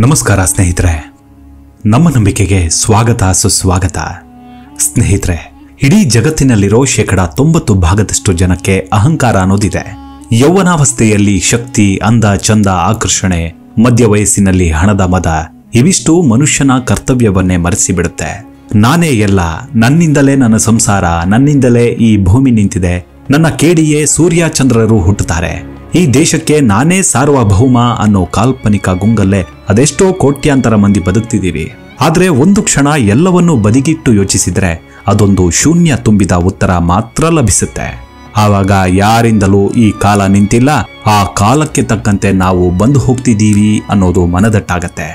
ನಮಸ್ಕಾರ ಸ್ನೇಹಿತರೆ, ನಮ್ಮ ನಂಬಿಕೆಗೆ ಸ್ವಾಗತ ಸುಸ್ವಾಗತ. ಸ್ನೇಹಿತರೆ, ಇಡೀ ಜಗತ್ತಿನಲ್ಲಿರೋ 90% ಜನಕ್ಕೆ ಅಹಂಕಾರ ಅನ್ನೋದಿದೆ. ಯೌವನಾವಸ್ಥೆಯಲ್ಲಿ ಶಕ್ತಿ, ಅಂದ, ಚಂದ, ಆಕರ್ಷಣೆ, ಮಧ್ಯ ವಯಸ್ಸಿನಲ್ಲಿ ಹಣದ ಮದ ಇವಿಷ್ಟು ಮನುಷ್ಯನ ಕರ್ತವ್ಯವನ್ನೇ ಮರೆಸಿಬಿಡುತ್ತೆ. ನಾನೇ ಎಲ್ಲ, ನನ್ನಿಂದಲೇ ನನ್ನ ಸಂಸಾರ, ನನ್ನಿಂದಲೇ ಈ ಭೂಮಿ ನಿಂತಿದೆ, ನನ್ನ ಕೇಡಿಯೇ ಸೂರ್ಯ ಚಂದ್ರರು ಹುಟ್ಟುತ್ತಾರೆ, ಈ ದೇಶಕ್ಕೆ ನಾನೇ ಸಾರ್ವಭೌಮ ಅನ್ನೋ ಕಾಲ್ಪನಿಕ ಗುಂಗಲ್ಲೇ ಅದೆಷ್ಟೋ ಕೋಟ್ಯಾಂತರ ಮಂದಿ ಬದುಕ್ತಿದ್ದೀವಿ. ಆದ್ರೆ ಒಂದು ಕ್ಷಣ ಎಲ್ಲವನ್ನೂ ಬದಿಗಿಟ್ಟು ಯೋಚಿಸಿದ್ರೆ ಅದೊಂದು ಶೂನ್ಯ ತುಂಬಿದ ಉತ್ತರ ಮಾತ್ರ ಲಭಿಸುತ್ತೆ. ಆವಾಗ ಯಾರಿಂದಲೂ ಈ ಕಾಲ ನಿಂತಿಲ್ಲ, ಆ ಕಾಲಕ್ಕೆ ತಕ್ಕಂತೆ ನಾವು ಬಂದು ಹೋಗ್ತಿದ್ದೀವಿ ಅನ್ನೋದು ಮನದಟ್ಟಾಗತ್ತೆ.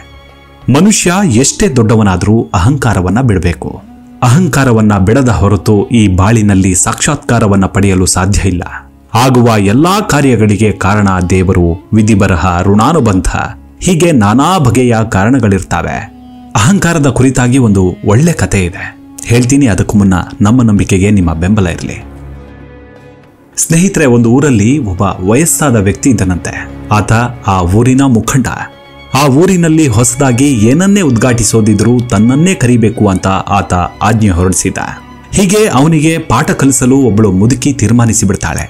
ಮನುಷ್ಯ ಎಷ್ಟೇ ದೊಡ್ಡವನಾದ್ರೂ ಅಹಂಕಾರವನ್ನ ಬಿಡಬೇಕು. ಅಹಂಕಾರವನ್ನ ಬಿಡದ ಹೊರತು ಈ ಬಾಳಿನಲ್ಲಿ ಸಾಕ್ಷಾತ್ಕಾರವನ್ನ ಪಡೆಯಲು ಸಾಧ್ಯ ಇಲ್ಲ. ಆಗುವ ಎಲ್ಲಾ ಕಾರ್ಯಗಳಿಗೆ ಕಾರಣ ದೇವರು, ವಿಧಿಬರಹ, ಋಣಾನುಬಂಧ, ಹೀಗೆ ನಾನಾ ಬಗೆಯ ಕಾರಣಗಳಿರ್ತಾವೆ. ಅಹಂಕಾರದ ಕುರಿತಾಗಿ ಒಂದು ಒಳ್ಳೆ ಕತೆ ಇದೆ, ಹೇಳ್ತೀನಿ. ಅದಕ್ಕೂ ಮುನ್ನ ನಮ್ಮ ನಂಬಿಕೆಗೆ ನಿಮ್ಮ ಬೆಂಬಲ ಇರಲಿ. ಸ್ನೇಹಿತರೆ, ಒಂದು ಊರಲ್ಲಿ ಒಬ್ಬ ವಯಸ್ಸಾದ ವ್ಯಕ್ತಿ ಇದ್ದನಂತೆ. ಆತ ಆ ಊರಿನ ಮುಖಂಡ. ಆ ಊರಿನಲ್ಲಿ ಹೊಸದಾಗಿ ಏನನ್ನೇ ಉದ್ಘಾಟಿಸೋದಿದ್ರೂ ತನ್ನನ್ನೇ ಕರಿಬೇಕು ಅಂತ ಆತ ಆಜ್ಞೆ ಹೊರಡಿಸಿದ. ಹೀಗೆ ಅವನಿಗೆ ಪಾಠ ಕಲಿಸಲು ಒಬ್ಬಳು ಮುದುಕಿ ತೀರ್ಮಾನಿಸಿ ಬಿಡ್ತಾಳೆ.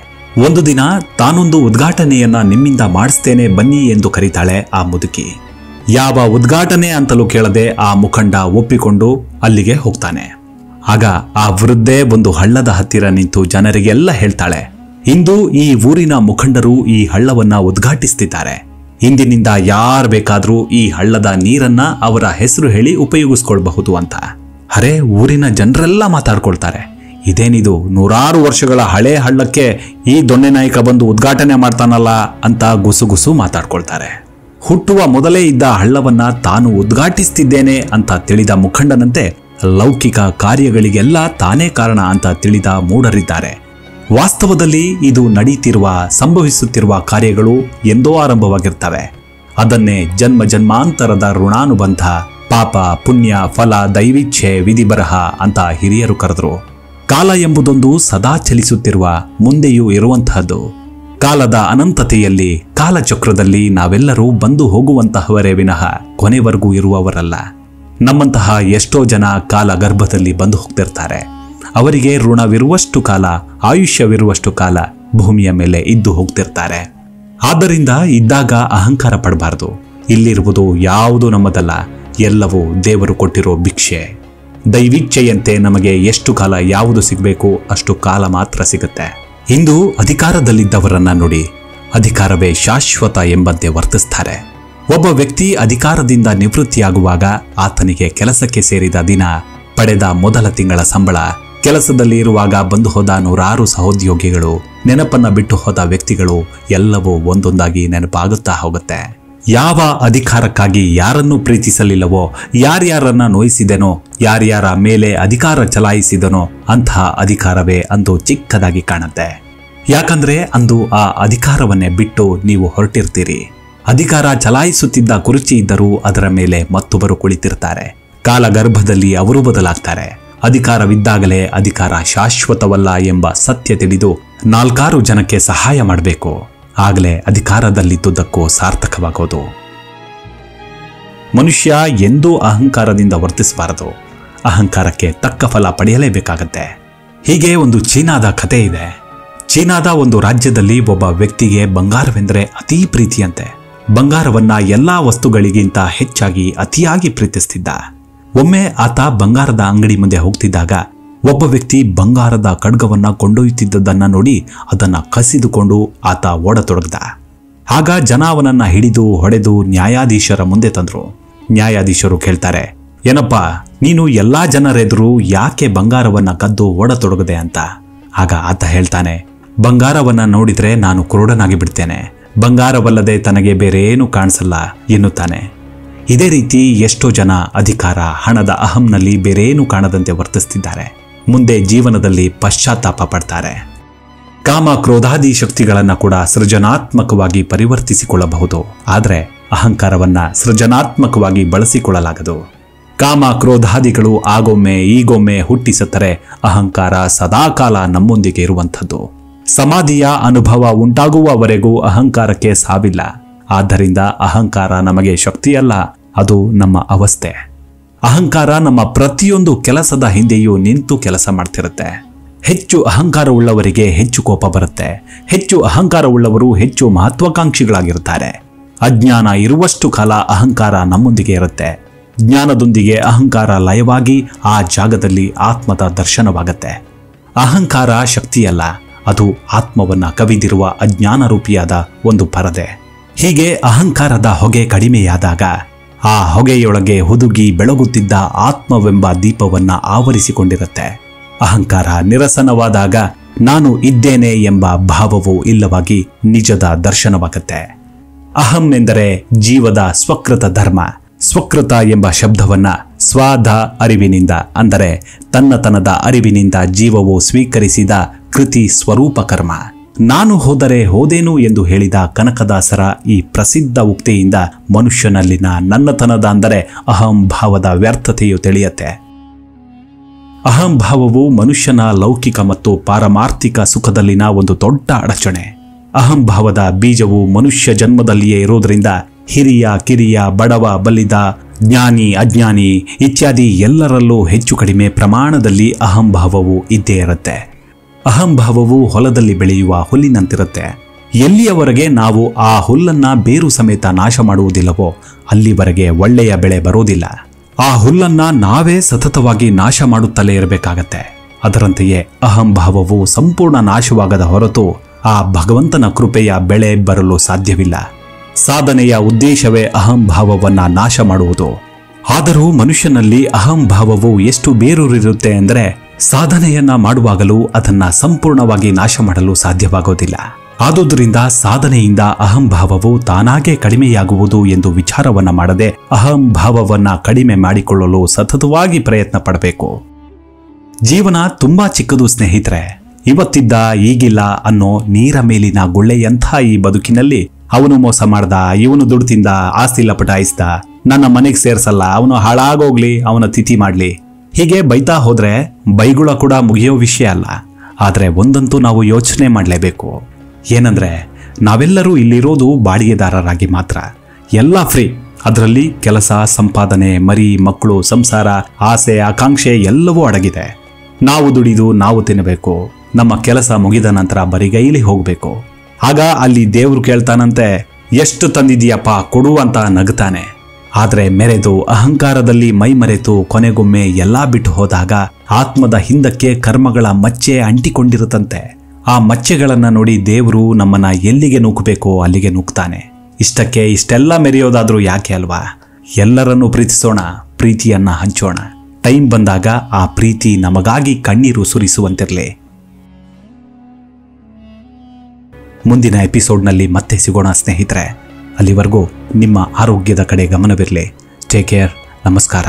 ಒಂದು ದಿನ ತಾನೊಂದು ಉದ್ಘಾಟನೆಯನ್ನ ನಿಮ್ಮಿಂದ ಮಾಡಿಸ್ತೇನೆ ಬನ್ನಿ ಎಂದು ಕರೀತಾಳೆ ಆ ಮುದುಕಿ. ಯಾವ ಉದ್ಘಾಟನೆ ಅಂತಲೂ ಕೇಳದೆ ಆ ಮುಖಂಡ ಒಪ್ಪಿಕೊಂಡು ಅಲ್ಲಿಗೆ ಹೋಗ್ತಾನೆ. ಆಗ ಆ ವೃದ್ಧೆ ಒಂದು ಹಳ್ಳದ ಹತ್ತಿರ ನಿಂತು ಜನರಿಗೆಲ್ಲ ಹೇಳ್ತಾಳೆ, ಇಂದು ಈ ಊರಿನ ಮುಖಂಡರು ಈ ಹಳ್ಳವನ್ನ ಉದ್ಘಾಟಿಸ್ತಿದ್ದಾರೆ. ಇಂದಿನಿಂದ ಯಾರು ಬೇಕಾದ್ರೂ ಈ ಹಳ್ಳದ ನೀರನ್ನ ಅವರ ಹೆಸರು ಹೇಳಿ ಉಪಯೋಗಿಸ್ಕೊಳ್ಬಹುದು ಅಂತ. ಅರೆ, ಊರಿನ ಜನರೆಲ್ಲ ಮಾತಾಡ್ಕೊಳ್ತಾರೆ, ಇದೇನಿದು, ನೂರಾರು ವರ್ಷಗಳ ಹಳೆ ಹಳ್ಳಕ್ಕೆ ಈ ದೊಣ್ಣೆ ನಾಯಕ ಬಂದು ಉದ್ಘಾಟನೆ ಮಾಡ್ತಾನಲ್ಲ ಅಂತ ಗುಸುಗುಸು ಮಾತಾಡ್ಕೊಳ್ತಾರೆ. ಹುಟ್ಟುವ ಮೊದಲೇ ಇದ್ದ ಹಳ್ಳವನ್ನ ತಾನು ಉದ್ಘಾಟಿಸ್ತಿದ್ದೇನೆ ಅಂತ ತಿಳಿದ ಮುಖಂಡನಂತೆ ಲೌಕಿಕ ಕಾರ್ಯಗಳಿಗೆಲ್ಲ ತಾನೇ ಕಾರಣ ಅಂತ ತಿಳಿದ ಮೂಢರಿದ್ದಾರೆ. ವಾಸ್ತವದಲ್ಲಿ ಇದು ನಡೀತಿರುವ, ಸಂಭವಿಸುತ್ತಿರುವ ಕಾರ್ಯಗಳು ಎಂದೋ ಆರಂಭವಾಗಿರ್ತವೆ. ಅದನ್ನೇ ಜನ್ಮ ಜನ್ಮಾಂತರದ ಋಣಾನುಬಂಧ, ಪಾಪ, ಪುಣ್ಯ, ಫಲ, ದೈವಿಚ್ಛೆ, ವಿಧಿಬರಹ ಅಂತ ಹಿರಿಯರು ಕರೆದ್ರು. ಕಾಲ ಎಂಬುದೊಂದು ಸದಾ ಚಲಿಸುತ್ತಿರುವ, ಮುಂದೆಯೂ ಇರುವಂತಹದ್ದು. ಕಾಲದ ಅನಂತತೆಯಲ್ಲಿ, ಕಾಲಚಕ್ರದಲ್ಲಿ ನಾವೆಲ್ಲರೂ ಬಂದು ಹೋಗುವಂತಹವರೇ ವಿನಃ ಕೊನೆವರೆಗೂ ಇರುವವರಲ್ಲ. ನಮ್ಮಂತಹ ಎಷ್ಟೋ ಜನ ಕಾಲ ಗರ್ಭದಲ್ಲಿ ಬಂದು ಹೋಗ್ತಿರ್ತಾರೆ. ಅವರಿಗೆ ಋಣವಿರುವಷ್ಟು ಕಾಲ, ಆಯುಷ್ಯವಿರುವಷ್ಟು ಕಾಲ ಭೂಮಿಯ ಮೇಲೆ ಇದ್ದು ಹೋಗ್ತಿರ್ತಾರೆ. ಆದ್ದರಿಂದ ಇದ್ದಾಗ ಅಹಂಕಾರ ಪಡಬಾರದು. ಇಲ್ಲಿರುವುದು ಯಾವುದು ನಮ್ಮದಲ್ಲ, ಎಲ್ಲವೂ ದೇವರು ಕೊಟ್ಟಿರೋ ಭಿಕ್ಷೆ. ದೈವಿಚ್ಛೆಯಂತೆ ನಮಗೆ ಎಷ್ಟು ಕಾಲ ಯಾವುದು ಸಿಗಬೇಕು ಅಷ್ಟು ಕಾಲ ಮಾತ್ರ ಸಿಗುತ್ತೆ. ಇಂದು ಅಧಿಕಾರದಲ್ಲಿದ್ದವರನ್ನ ನೋಡಿ, ಅಧಿಕಾರವೇ ಶಾಶ್ವತ ಎಂಬಂತೆ ವರ್ತಿಸ್ತಾರೆ. ಒಬ್ಬ ವ್ಯಕ್ತಿ ಅಧಿಕಾರದಿಂದ ನಿವೃತ್ತಿಯಾಗುವಾಗ ಆತನಿಗೆ ಕೆಲಸಕ್ಕೆ ಸೇರಿದ ದಿನ, ಪಡೆದ ಮೊದಲ ತಿಂಗಳ ಸಂಬಳ, ಕೆಲಸದಲ್ಲಿ ಇರುವಾಗ ಬಂದು ಹೋದ ನೂರಾರು ಸಹೋದ್ಯೋಗಿಗಳು, ನೆನಪನ್ನ ಬಿಟ್ಟು ಹೋದ ವ್ಯಕ್ತಿಗಳು ಎಲ್ಲವೂ ಒಂದೊಂದಾಗಿ ನೆನಪಾಗುತ್ತಾ ಹೋಗುತ್ತೆ. ಯಾವ ಅಧಿಕಾರಕ್ಕಾಗಿ ಯಾರನ್ನು ಪ್ರೀತಿಸಲಿಲ್ಲವೋ, ಯಾರ್ಯಾರನ್ನ ನೋಯಿಸಿದನೋ, ಯಾರ್ಯಾರ ಮೇಲೆ ಅಧಿಕಾರ ಚಲಾಯಿಸಿದನೋ ಅಂತಹ ಅಧಿಕಾರವೇ ಅಂದು ಚಿಕ್ಕದಾಗಿ ಕಾಣುತ್ತೆ. ಯಾಕಂದ್ರೆ ಅಂದು ಆ ಅಧಿಕಾರವನ್ನೇ ಬಿಟ್ಟು ನೀವು ಹೊರಟಿರ್ತೀರಿ. ಅಧಿಕಾರ ಚಲಾಯಿಸುತ್ತಿದ್ದ ಕುರ್ಚಿ ಇದ್ದರೂ ಅದರ ಮೇಲೆ ಮತ್ತೊಬ್ಬರು ಕುಳಿತಿರ್ತಾರೆ. ಕಾಲಗರ್ಭದಲ್ಲಿ ಅವರು ಬದಲಾಗ್ತಾರೆ. ಅಧಿಕಾರವಿದ್ದಾಗಲೇ ಅಧಿಕಾರ ಶಾಶ್ವತವಲ್ಲ ಎಂಬ ಸತ್ಯ ತಿಳಿದು 4 ಜನಕ್ಕೆ ಸಹಾಯ ಮಾಡಬೇಕು. ಆಗಲೇ ಅಧಿಕಾರದಲ್ಲಿದ್ದುದಕ್ಕೂ ಸಾರ್ಥಕವಾಗೋದು. ಮನುಷ್ಯ ಎಂದೂ ಅಹಂಕಾರದಿಂದ ವರ್ತಿಸಬಾರದು. ಅಹಂಕಾರಕ್ಕೆ ತಕ್ಕ ಫಲ ಪಡೆಯಲೇಬೇಕಾಗತ್ತೆ. ಹೀಗೆ ಒಂದು ಚೀನಾದ ಕಥೆ ಇದೆ. ಚೀನಾದ ಒಂದು ರಾಜ್ಯದಲ್ಲಿ ಒಬ್ಬ ವ್ಯಕ್ತಿಗೆ ಬಂಗಾರವೆಂದರೆ ಅತೀ ಪ್ರೀತಿಯಂತೆ. ಬಂಗಾರವನ್ನ ಎಲ್ಲಾ ವಸ್ತುಗಳಿಗಿಂತ ಹೆಚ್ಚಾಗಿ ಅತಿಯಾಗಿ ಪ್ರೀತಿಸ್ತಿದ್ದ. ಒಮ್ಮೆ ಆತ ಬಂಗಾರದ ಅಂಗಡಿ ಮುಂದೆ ಹೋಗ್ತಿದ್ದಾಗ ಒಬ್ಬ ವ್ಯಕ್ತಿ ಬಂಗಾರದ ಖಡ್ಗವನ್ನ ಕೊಂಡೊಯ್ಯುತ್ತಿದ್ದದನ್ನ ನೋಡಿ ಅದನ್ನ ಕಸಿದುಕೊಂಡು ಆತ ಓಡತೊಡಗ್ದ. ಆಗ ಜನ ಅವನನ್ನ ಹಿಡಿದು ಹೊಡೆದು ನ್ಯಾಯಾಧೀಶರ ಮುಂದೆ ತಂದ್ರು. ನ್ಯಾಯಾಧೀಶರು ಕೇಳ್ತಾರೆ, ಏನಪ್ಪ ನೀನು ಎಲ್ಲಾ ಜನರೆದುರು ಯಾಕೆ ಬಂಗಾರವನ್ನ ಕದ್ದು ಓಡತೊಡಗದೆ ಅಂತ. ಆಗ ಆತ ಹೇಳ್ತಾನೆ, ಬಂಗಾರವನ್ನ ನೋಡಿದ್ರೆ ನಾನು ಕುರುಡನಾಗಿ ಬಿಡ್ತೇನೆ, ಬಂಗಾರವಲ್ಲದೆ ತನಗೆ ಬೇರೆ ಏನು ಕಾಣಿಸಲ್ಲ ಎನ್ನುತ್ತಾನೆ. ಇದೇ ರೀತಿ ಎಷ್ಟೋ ಜನ ಅಧಿಕಾರ, ಹಣದ ಅಹಂನಲ್ಲಿ ಬೇರೇನು ಕಾಣದಂತೆ ವರ್ತಿಸ್ತಿದ್ದಾರೆ. ಮುಂದೆ ಜೀವನದಲ್ಲಿ ಪಶ್ಚಾತ್ತಾಪ ಪಡ್ತಾರೆ. ಕಾಮ, ಕ್ರೋಧಾದಿ ಶಕ್ತಿಗಳನ್ನ ಕೂಡ ಸೃಜನಾತ್ಮಕವಾಗಿ ಪರಿವರ್ತಿಸಿಕೊಳ್ಳಬಹುದು. ಆದರೆ ಅಹಂಕಾರವನ್ನ ಸೃಜನಾತ್ಮಕವಾಗಿ ಬಳಸಿಕೊಳ್ಳಲಾಗದು. ಕಾಮ, ಕ್ರೋಧಾದಿಗಳು ಆಗೊಮ್ಮೆ ಈಗೊಮ್ಮೆ ಹುಟ್ಟಿಸುತ್ತಾರೆ. ಅಹಂಕಾರ ಸದಾಕಾಲ ನಮ್ಮೊಂದಿಗೆ ಇರುವಂಥದ್ದು. ಸಮಾಧಿಯ ಅನುಭವ ಉಂಟಾಗುವವರೆಗೂ ಅಹಂಕಾರಕ್ಕೆ ಸಾವಿಲ್ಲ. ಆದ್ದರಿಂದ ಅಹಂಕಾರ ನಮಗೆ ಶಕ್ತಿಯಲ್ಲ, ಅದು ನಮ್ಮ ಅವಸ್ಥೆ. ಅಹಂಕಾರ ನಮ್ಮ ಪ್ರತಿಯೊಂದು ಕೆಲಸದ ಹಿಂದೆಯೂ ನಿಂತು ಕೆಲಸ ಮಾಡ್ತಿರುತ್ತೆ. ಹೆಚ್ಚು ಅಹಂಕಾರವುಳ್ಳವರಿಗೆ ಹೆಚ್ಚು ಕೋಪ ಬರುತ್ತೆ. ಹೆಚ್ಚು ಅಹಂಕಾರವುಳ್ಳವರು ಹೆಚ್ಚು ಮಹತ್ವಾಕಾಂಕ್ಷಿಗಳಾಗಿರ್ತಾರೆ. ಅಜ್ಞಾನ ಇರುವಷ್ಟು ಕಾಲ ಅಹಂಕಾರ ನಮ್ಮೊಂದಿಗೆ ಇರುತ್ತೆ. ಜ್ಞಾನದೊಂದಿಗೆ ಅಹಂಕಾರ ಲಯವಾಗಿ ಆ ಜಾಗದಲ್ಲಿ ಆತ್ಮದ ದರ್ಶನವಾಗತ್ತೆ. ಅಹಂಕಾರ ಶಕ್ತಿಯಲ್ಲ, ಅದು ಆತ್ಮವನ್ನ ಕವಿದಿರುವ ಅಜ್ಞಾನ ರೂಪಿಯಾದ ಒಂದು ಪರದೆ. ಹೀಗೆ ಅಹಂಕಾರದ ಹೊಗೆ ಕಡಿಮೆಯಾದಾಗ ಆ ಹೊಗೆಯೊಳಗೆ ಹುದುಗಿ ಬೆಳಗುತ್ತಿದ್ದ ಆತ್ಮವೆಂಬ ದೀಪವನ್ನ ಆವರಿಸಿಕೊಂಡಿರುತ್ತೆ. ಅಹಂಕಾರ ನಿರಸನವಾದಾಗ ನಾನು ಇದ್ದೇನೆ ಎಂಬ ಭಾವವು ಇಲ್ಲವಾಗಿ ನಿಜದ ದರ್ಶನವಾಗುತ್ತೆ. ಅಹಂ ಎಂದರೆ ಜೀವದ ಸ್ವಕೃತ ಧರ್ಮ. ಸ್ವಕೃತ ಎಂಬ ಶಬ್ದವನ್ನ ಸ್ವಾದ ಅರಿವಿನಿಂದ, ಅಂದರೆ ತನ್ನತನದ ಅರಿವಿನಿಂದ ಜೀವವು ಸ್ವೀಕರಿಸಿದ ಕೃತಿ ಸ್ವರೂಪ ಕರ್ಮ. ನಾನು ಹೋದರೆ ಹೋದೇನು ಎಂದು ಹೇಳಿದ ಕನಕದಾಸರ ಈ ಪ್ರಸಿದ್ಧ ಉಕ್ತಿಯಿಂದ ಮನುಷ್ಯನಲ್ಲಿನ ನನ್ನತನದ ಅಂದರೆ ಅಹಂಭಾವದ ವ್ಯರ್ಥತೆಯು ತಿಳಿಯುತ್ತೆ. ಅಹಂಭಾವವು ಮನುಷ್ಯನ ಲೌಕಿಕ ಮತ್ತು ಪಾರಮಾರ್ಥಿಕ ಸುಖದಲ್ಲಿನ ಒಂದು ದೊಡ್ಡ ಅಡಚಣೆ. ಅಹಂಭಾವದ ಬೀಜವು ಮನುಷ್ಯ ಜನ್ಮದಲ್ಲಿಯೇ ಇರೋದ್ರಿಂದ ಹಿರಿಯ ಕಿರಿಯ ಬಡವ ಬಲ್ಲಿದ ಜ್ಞಾನಿ ಅಜ್ಞಾನಿ ಇತ್ಯಾದಿ ಎಲ್ಲರಲ್ಲೂ ಹೆಚ್ಚು ಕಡಿಮೆ ಪ್ರಮಾಣದಲ್ಲಿ ಅಹಂಭಾವವು ಇದ್ದೇ ಇರುತ್ತೆ. ಅಹಂಭಾವವು ಹೊಲದಲ್ಲಿ ಬೆಳೆಯುವ ಹುಲ್ಲಿನಂತಿರುತ್ತೆ. ಎಲ್ಲಿಯವರೆಗೆ ನಾವು ಆ ಹುಲ್ಲನ್ನ ಬೇರು ಸಮೇತ ನಾಶ ಮಾಡುವುದಿಲ್ಲವೋ ಅಲ್ಲಿವರೆಗೆ ಒಳ್ಳೆಯ ಬೆಳೆ ಬರೋದಿಲ್ಲ. ಆ ಹುಲ್ಲನ್ನ ನಾವೇ ಸತತವಾಗಿ ನಾಶ ಮಾಡುತ್ತಲೇ ಇರಬೇಕಾಗತ್ತೆ. ಅದರಂತೆಯೇ ಅಹಂಭಾವವು ಸಂಪೂರ್ಣ ನಾಶವಾಗದ ಹೊರತು ಆ ಭಗವಂತನ ಕೃಪೆಯ ಬೆಳೆ ಬರಲು ಸಾಧ್ಯವಿಲ್ಲ. ಸಾಧನೆಯ ಉದ್ದೇಶವೇ ಅಹಂಭಾವವನ್ನ ನಾಶ ಮಾಡುವುದು. ಆದರೂ ಮನುಷ್ಯನಲ್ಲಿ ಅಹಂಭಾವವು ಎಷ್ಟು ಬೇರೂರಿರುತ್ತೆ ಅಂದರೆ ಸಾಧನೆಯನ್ನ ಮಾಡುವಾಗಲೂ ಅದನ್ನ ಸಂಪೂರ್ಣವಾಗಿ ನಾಶ ಮಾಡಲು ಸಾಧ್ಯವಾಗೋದಿಲ್ಲ. ಆದುದರಿಂದ ಸಾಧನೆಯಿಂದ ಅಹಂಭಾವವು ತಾನಾಗೇ ಕಡಿಮೆಯಾಗುವುದು ಎಂದು ವಿಚಾರವನ್ನ ಮಾಡದೆ ಅಹಂಭಾವವನ್ನ ಕಡಿಮೆ ಮಾಡಿಕೊಳ್ಳಲು ಸತತವಾಗಿ ಪ್ರಯತ್ನ ಪಡಬೇಕು. ಜೀವನ ತುಂಬಾ ಚಿಕ್ಕದು ಸ್ನೇಹಿತರೆ. ಇವತ್ತಿದ್ದ ಈಗಿಲ್ಲ ಅನ್ನೋ ನೀರ ಮೇಲಿನ ಗುಳ್ಳೆಯಂಥ ಈ ಬದುಕಿನಲ್ಲಿ ಅವನು ಮೋಸ ಮಾಡ್ದ, ಇವನು ದುಡ್ಡು ತಿಂದ, ಆಸ್ತಿ ಲಪಟಾಯಿಸ್ದ, ನನ್ನ ಮನೆಗೆ ಸೇರ್ಸಲ್ಲ, ಅವನು ಹಾಳಾಗೋಗ್ಲಿ, ಅವನ ತಿಥಿ ಮಾಡ್ಲಿ, ಹೀಗೆ ಬೈತಾ ಹೋದ್ರೆ ಬೈಗುಳ ಕೂಡ ಮುಗಿಯೋ ವಿಷಯ ಅಲ್ಲ. ಆದ್ರೆ ಒಂದಂತೂ ನಾವು ಯೋಚನೆ ಮಾಡಲೇಬೇಕು. ಏನಂದ್ರೆ ನಾವೆಲ್ಲರೂ ಇಲ್ಲಿರೋದು ಬಾಡಿಗೆದಾರರಾಗಿ ಮಾತ್ರ. ಎಲ್ಲ ಫ್ರೀ. ಅದರಲ್ಲಿ ಕೆಲಸ, ಸಂಪಾದನೆ, ಮರಿ, ಮಕ್ಕಳು, ಸಂಸಾರ, ಆಸೆ, ಆಕಾಂಕ್ಷೆ ಎಲ್ಲವೂ ಅಡಗಿದೆ. ನಾವು ದುಡಿದು ನಾವು ತಿನ್ನಬೇಕು. ನಮ್ಮ ಕೆಲಸ ಮುಗಿದ ನಂತರ ಬರಿಗೈಲಿ ಹೋಗ್ಬೇಕು. ಆಗ ಅಲ್ಲಿ ದೇವ್ರು ಕೇಳ್ತಾನಂತೆ, ಎಷ್ಟು ತಂದಿದೀಯಪ್ಪ ಕೊಡು ಅಂತ ನಗ್ತಾನೆ. ಆದ್ರೆ ಮೆರೆದು ಅಹಂಕಾರದಲ್ಲಿ ಮೈ ಮರೆತು ಕೊನೆಗೊಮ್ಮೆ ಎಲ್ಲಾ ಬಿಟ್ಟು ಹೋದಾಗ ಆತ್ಮದ ಹಿಂದಕ್ಕೆ ಕರ್ಮಗಳ ಮಚ್ಚೆ ಅಂಟಿಕೊಂಡಿರುತ್ತಂತೆ. ಆ ಮಚ್ಚೆಗಳನ್ನ ನೋಡಿ ದೇವರು ನಮ್ಮನ್ನ ಎಲ್ಲಿಗೆ ನೂಕಬೇಕೋ ಅಲ್ಲಿಗೆ ನೂಕ್ತಾನೆ. ಇಷ್ಟಕ್ಕೆ ಇಷ್ಟೆಲ್ಲ ಮೆರೆಯೋದಾದ್ರೂ ಯಾಕೆ ಅಲ್ವಾ? ಎಲ್ಲರನ್ನೂ ಪ್ರೀತಿಸೋಣ, ಪ್ರೀತಿಯನ್ನ ಹಂಚೋಣ. ಟೈಮ್ ಬಂದಾಗ ಆ ಪ್ರೀತಿ ನಮಗಾಗಿ ಕಣ್ಣೀರು ಸುರಿಸುವಂತಿರಲಿ. ಮುಂದಿನ ಎಪಿಸೋಡ್ನಲ್ಲಿ ಮತ್ತೆ ಸಿಗೋಣ ಸ್ನೇಹಿತರೆ. ಅಲ್ಲಿವರೆಗೂ ನಿಮ್ಮ ಆರೋಗ್ಯದ ಕಡೆ ಗಮನವಿರಲಿ. Take care. ನಮಸ್ಕಾರ.